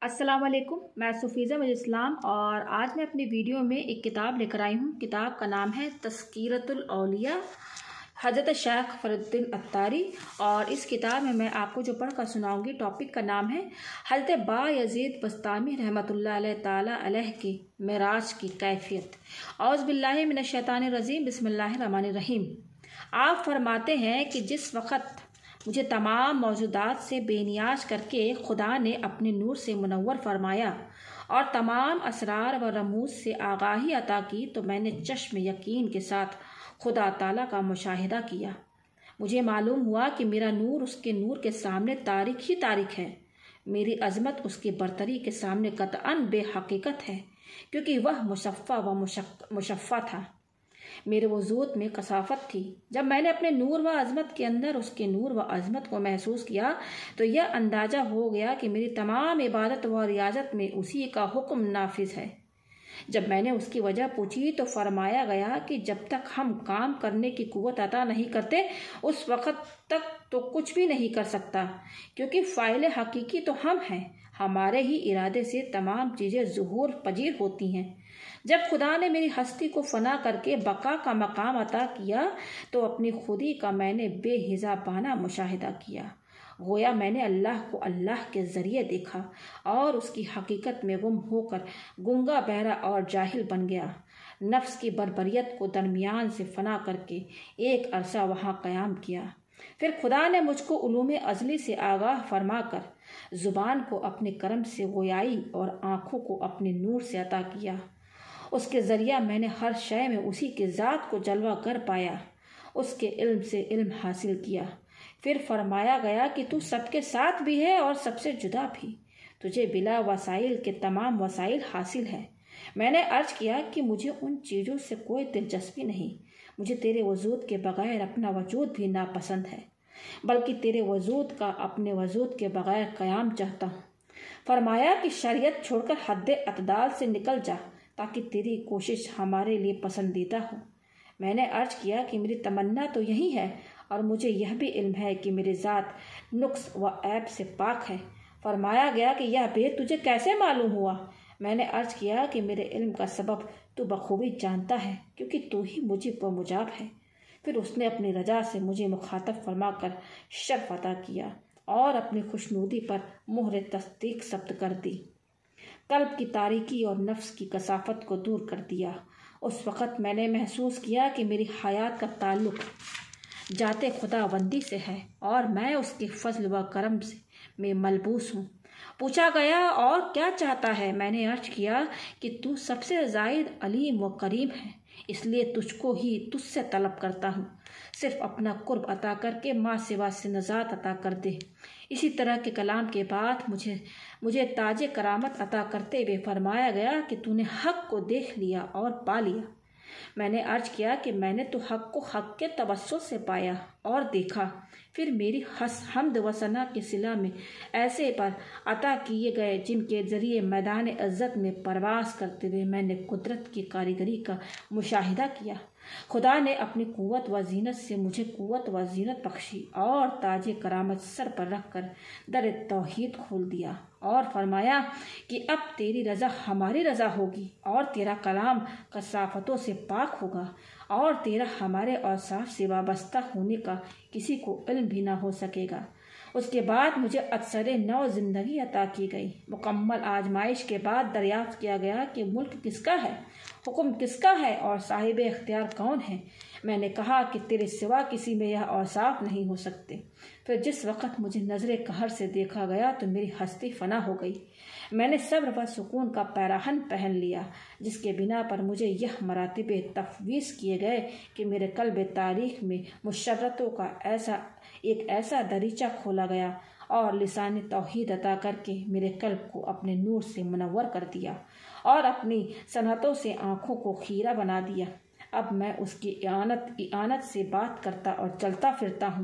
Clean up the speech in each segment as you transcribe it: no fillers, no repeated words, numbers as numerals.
السلام علیکم، میں سفیزہ مجد اسلام اور آج میں اپنی ویڈیو میں ایک کتاب لے کر آئی ہوں۔ کتاب کا نام ہے تذکرۃ الاولیاء حضرت شیخ فرید الدین عطاری، اور اس کتاب میں آپ کو جو پڑھ کر سناؤں گی ٹاپک کا نام ہے حضرت بایزید بسطامی رحمۃ اللہ علیہ تعالی علیہ کی معراج کی کیفیت۔ اعوذ باللہ من الشیطان الرجیم، بسم اللہ الرحمن الرحیم۔ آپ فرماتے ہیں کہ جس وقت مجھے تمام موجودات سے بے نیاز کر کے خدا نے اپنے نور سے منور فرمایا اور تمام اسرار و رموز سے آگاہی عطا کی، تو میں نے چشم یقین کے ساتھ خدا تعالیٰ کا مشاہدہ کیا۔ مجھے معلوم ہوا کہ میرا نور اس کے نور کے سامنے تاریک ہی تاریک ہے، میری عظمت اس کی برتری کے سامنے قطعاً بے حقیقت ہے، کیونکہ وہ مصفہ و مشفع تھا، میرے وجود میں کثافت تھی۔ جب میں نے اپنے نور و عظمت کے اندر اس کے نور و عظمت کو محسوس کیا تو یہ اندازہ ہو گیا کہ میری تمام عبادت و ریاضت میں اسی کا حکم نافذ ہے۔ جب میں نے اس کی وجہ پوچھی تو فرمایا گیا کہ جب تک ہم کام کرنے کی قوت عطا نہیں کرتے اس وقت تک تو کچھ بھی نہیں کر سکتا، کیونکہ فاعل حقیقی تو ہم ہیں، ہمارے ہی ارادے سے تمام چیزیں ظہور پذیر ہوتی ہیں۔ جب خدا نے میری ہستی کو فنا کر کے بقا کا مقام عطا کیا تو اپنی خودی کا میں نے بے حسابانہ مشاہدہ کیا، گویا میں نے اللہ کو اللہ کے ذریعے دیکھا اور اس کی حقیقت میں گم ہو کر گنگا بہرا اور جاہل بن گیا۔ نفس کی بربریت کو درمیان سے فنا کر کے ایک عرصہ وہاں قیام کیا، پھر خدا نے مجھ کو علوم ازلی سے آگاہ فرما کر زبان کو اپنے کرم سے گویائی اور آنکھوں کو اپنے نور سے عطا کیا۔ اس کے ذریعہ میں نے ہر شے میں اسی کے ذات کو جلوہ گر پایا، اس کے علم سے علم حاصل کیا۔ پھر فرمایا گیا کہ تو سب کے ساتھ بھی ہے اور سب سے جدا بھی، تجھے بلا وسائل کے تمام وسائل حاصل ہے۔ میں نے عرض کیا کہ مجھے ان چیزوں سے کوئی دلچسپی نہیں، مجھے تیرے وجود کے بغیر اپنا وجود بھی ناپسند ہے، بلکہ تیرے وجود کا اپنے وجود کے بغیر قیام چاہتا ہوں۔ فرمایا کہ شریعت چھوڑ کر حد اعتدال سے نکل جا تاکہ تیری کوشش ہمارے لیے پسندیدہ ہو۔ میں نے عرض کیا کہ میری تمنا تو یہی ہے، اور مجھے یہ بھی علم ہے کہ میری ذات نقص و عیب سے پاک ہے۔ فرمایا گیا کہ یہ بات تجھے کیسے معلوم ہوا؟ میں نے عرض کیا کہ میرے علم کا سبب تو بخوبی جانتا ہے، کیونکہ تو ہی مجیب و مجاب ہے۔ پھر اس نے اپنی رضا سے مجھے مخاطب فرما کر شرف عطا کیا اور اپنی خوشنودی پر مہر تصدیق ثبت کر دی، قلب کی تاریکی اور نفس کی کثافت کو دور کر دیا۔ اس وقت میں نے محسوس کیا کہ میری حیات کا تعلق ذات خداوندی سے ہے اور میں اس کے فضل و کرم میں ملبوس ہوں۔ پوچھا گیا اور کیا چاہتا ہے؟ میں نے عرض کیا کہ تو سب سے زائد علیم و کریم ہے، اس لیے تجھ کو ہی تجھ سے طلب کرتا ہوں، صرف اپنا قرب عطا کر کے ماں سوا سے نجات عطا کر دے۔ اسی طرح کے کلام کے بعد مجھے تاج کرامت عطا کرتے ہوئے فرمایا گیا کہ تو نے حق کو دیکھ لیا اور پا لیا۔ میں نے عرض کیا کہ میں نے تو حق کو حق کے توسط سے پایا اور دیکھا، پھر میری حمد و ثنا کے صلہ میں ایسے پر عطا کیے گئے جن کے ذریعے میدان عزت میں پرواز کرتے ہوئے میں نے قدرت کی کاریگری کا مشاہدہ کیا۔ خدا نے اپنی قوت و زینت سے مجھے قوت و زینت بخشی اور تاج کرامت سر پر رکھ کر در توحید کھول دیا اور فرمایا کہ اب تیری رضا ہماری رضا ہوگی اور تیرا کلام کثافتوں سے پاک ہوگا اور تیرا ہمارے اوصاف سے وابستہ ہونے کا کسی کو علم بھی نہ ہو سکے گا۔ اس کے بعد مجھے اثر نو زندگی عطا کی گئی۔ مکمل آزمائش کے بعد دریافت کیا گیا کہ ملک کس کا ہے، حکم کس کا ہے اور صاحب اختیار کون ہے؟ میں نے کہا کہ تیرے سوا کسی میں یہ اوصاف نہیں ہو سکتے۔ پھر جس وقت مجھے نظر قہر سے دیکھا گیا تو میری ہستی فنا ہو گئی۔ میں نے صبر و سکون کا پیراہن پہن لیا، جس کے بنا پر مجھے یہ مراتب تفویض کیے گئے کہ میرے قلب تاریخ میں مشرتوں کا ایک ایسا دریچہ کھولا گیا اور لسان توحید عطا کر کے میرے قلب کو اپنے نور سے منور کر دیا اور اپنی صنعتوں سے آنکھوں کو خیرہ بنا دیا۔ اب میں اس کی اعانت سے بات کرتا اور چلتا پھرتا ہوں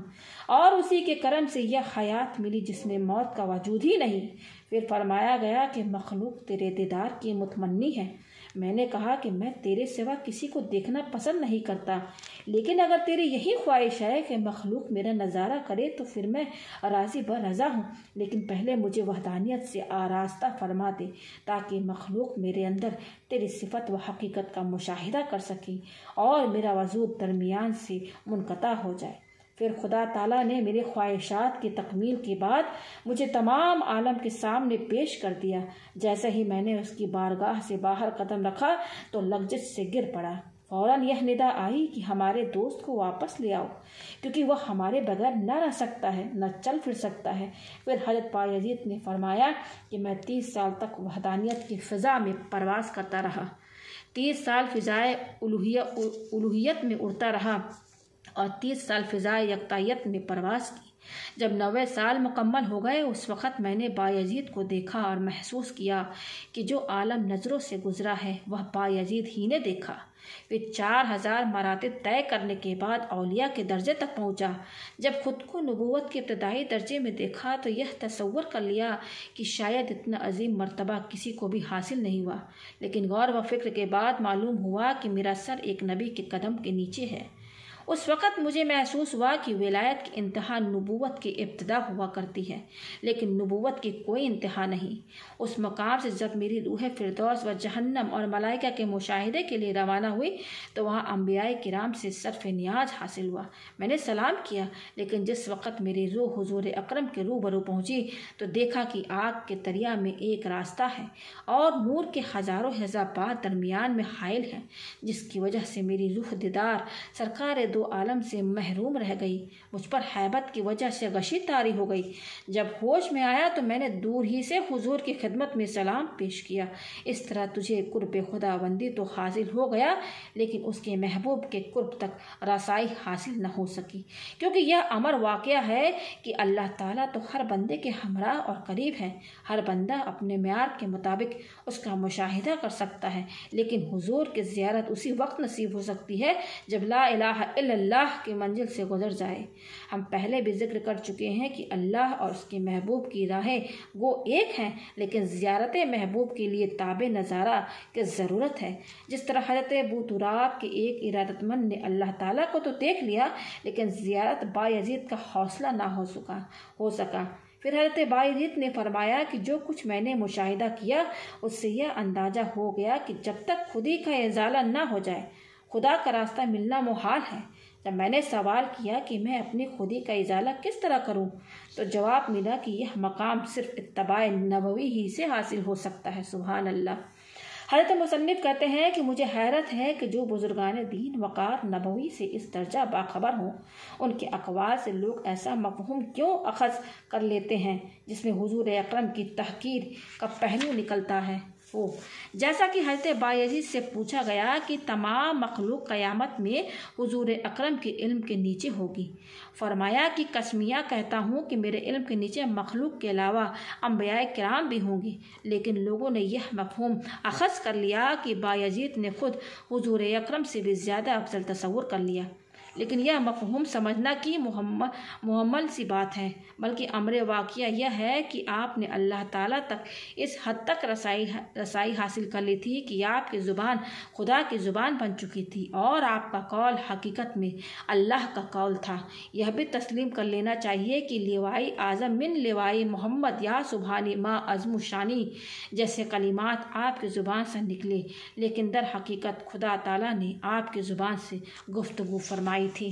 اور اسی کے کرم سے یہ حیات ملی جس میں موت کا وجود ہی نہیں۔ پھر فرمایا گیا کہ مخلوق تیرے دیدار کی متمنی ہے۔ میں نے کہا کہ میں تیرے سوا کسی کو دیکھنا پسند نہیں کرتا، لیکن اگر تیری یہی خواہش ہے کہ مخلوق میرا نظارہ کرے تو پھر میں راضی برضا ہوں، لیکن پہلے مجھے وحدانیت سے آراستہ فرما دے تاکہ مخلوق میرے اندر تیری صفت و حقیقت کا مشاہدہ کر سکے اور میرا وجود درمیان سے منقطع ہو جائے۔ پھر خدا تعالیٰ نے میرے خواہشات کی تکمیل کے بعد مجھے تمام عالم کے سامنے پیش کر دیا۔ جیسے ہی میں نے اس کی بارگاہ سے باہر قدم رکھا تو لغزش سے گر پڑا۔ فوراً یہ ندا آئی کہ ہمارے دوست کو واپس لے آؤ، کیونکہ وہ ہمارے بغیر نہ رہ سکتا ہے، نہ چل پھر سکتا ہے۔ پھر حضرت بایزید نے فرمایا کہ میں 30 سال تک وحدانیت کی فضا میں پرواز کرتا رہا، 30 سال فضائے الوہیت میں اڑتا رہا اور 30 سال فضائے یکتائیت میں پرواز کی۔ جب 90 سال مکمل ہو گئے اس وقت میں نے بایزید کو دیکھا اور محسوس کیا کہ جو عالم نظروں سے گزرا ہے وہ بایزید ہی نے دیکھا۔ پھر 4000 مراتب طے کرنے کے بعد اولیاء کے درجے تک پہنچا۔ جب خود کو نبوت کے ابتدائی درجے میں دیکھا تو یہ تصور کر لیا کہ شاید اتنا عظیم مرتبہ کسی کو بھی حاصل نہیں ہوا، لیکن غور و فکر کے بعد معلوم ہوا کہ میرا سر ایک نبی کے قدم کے نیچے ہے۔ اس وقت مجھے محسوس ہوا کہ ولایت کی انتہا نبوت کی ابتدا ہوا کرتی ہے، لیکن نبوت کی کوئی انتہا نہیں۔ اس مقام سے جب میری روح فردوس و جہنم اور ملائکہ کے مشاہدے کے لیے روانہ ہوئی تو وہاں انبیاء کرام سے صرف نیاز حاصل ہوا۔ میں نے سلام کیا، لیکن جس وقت میری روح حضور اکرم کے روبرو پہنچی تو دیکھا کہ آگ کے دریا میں ایک راستہ ہے اور نور کے ہزاروں حجابات درمیان میں حائل ہیں، جس کی وجہ سے میری روح دیدار سرکار دو عالم سے محروم رہ گئی۔ مجھ پر ہیبت کی وجہ سے غشی طاری ہو گئی۔ جب ہوش میں آیا تو میں نے دور ہی سے حضور کی خدمت میں سلام پیش کیا۔ اس طرح تجھے قرب خدا بندی تو حاصل ہو گیا، لیکن اس کے محبوب کے قرب تک رسائی حاصل نہ ہو سکی، کیونکہ یہ امر واقعہ ہے کہ اللہ تعالیٰ تو ہر بندے کے ہمراہ اور قریب ہے۔ ہر بندہ اپنے معیار کے مطابق اس کا مشاہدہ کر سکتا ہے، لیکن حضور کی زیارت اسی وقت نصیب ہو سکتی ہے جب لا الہ الا اللہ کی منزل سے گزر جائے۔ ہم پہلے بھی ذکر کر چکے ہیں کہ اللہ اور اس کے محبوب کی راہیں وہ ایک ہیں، لیکن زیارت محبوب کے لیے تابع نظارہ کی ضرورت ہے۔ جس طرح حضرت ابو تراب کے ایک ارادت مند نے اللہ تعالیٰ کو تو دیکھ لیا، لیکن زیارت بایزید کا حوصلہ نہ ہو سکا۔ پھر حضرت بایزید نے فرمایا کہ جو کچھ میں نے مشاہدہ کیا اس سے یہ اندازہ ہو گیا کہ جب تک خودی کا ازالہ نہ ہو جائے خدا کا راستہ ملنا محال ہے۔ جب میں نے سوال کیا کہ میں اپنی خودی کا ازالہ کس طرح کروں تو جواب ملا کہ یہ مقام صرف اتباع نبوی ہی سے حاصل ہو سکتا ہے۔ سبحان اللہ۔ حضرت مصنف کہتے ہیں کہ مجھے حیرت ہے کہ جو بزرگان دین وقار نبوی سے اس درجہ باخبر ہوں، ان کے اقوال سے لوگ ایسا مفہوم کیوں اخذ کر لیتے ہیں جس میں حضور اکرم کی تحقیر کا پہلو نکلتا ہے۔ جیسا کہ حضرت بایزید سے پوچھا گیا کہ تمام مخلوق قیامت میں حضور اکرم کے علم کے نیچے ہوگی، فرمایا کہ قسمیہ کہتا ہوں کہ میرے علم کے نیچے مخلوق کے علاوہ انبیاء کرام بھی ہوں گے، لیکن لوگوں نے یہ مفہوم اخذ کر لیا کہ بایزید نے خود حضور اکرم سے بھی زیادہ افضل تصور کر لیا، لیکن یہ مفہوم سمجھنا کی محمل سی بات ہے، بلکہ امر واقعہ یہ ہے کہ آپ نے اللہ تعالیٰ تک اس حد تک رسائی حاصل کر لی تھی کہ آپ کی زبان خدا کی زبان بن چکی تھی اور آپ کا قول حقیقت میں اللہ کا قول تھا۔ یہ بھی تسلیم کر لینا چاہیے کہ لیوائی اعظم من لیوائی محمد یا سبحانی ما عظم شانی جیسے کلمات آپ کی زبان سے نکلے، لیکن در حقیقت خدا تعالیٰ نے آپ کی زبان سے گفتگو فرمائی تھی۔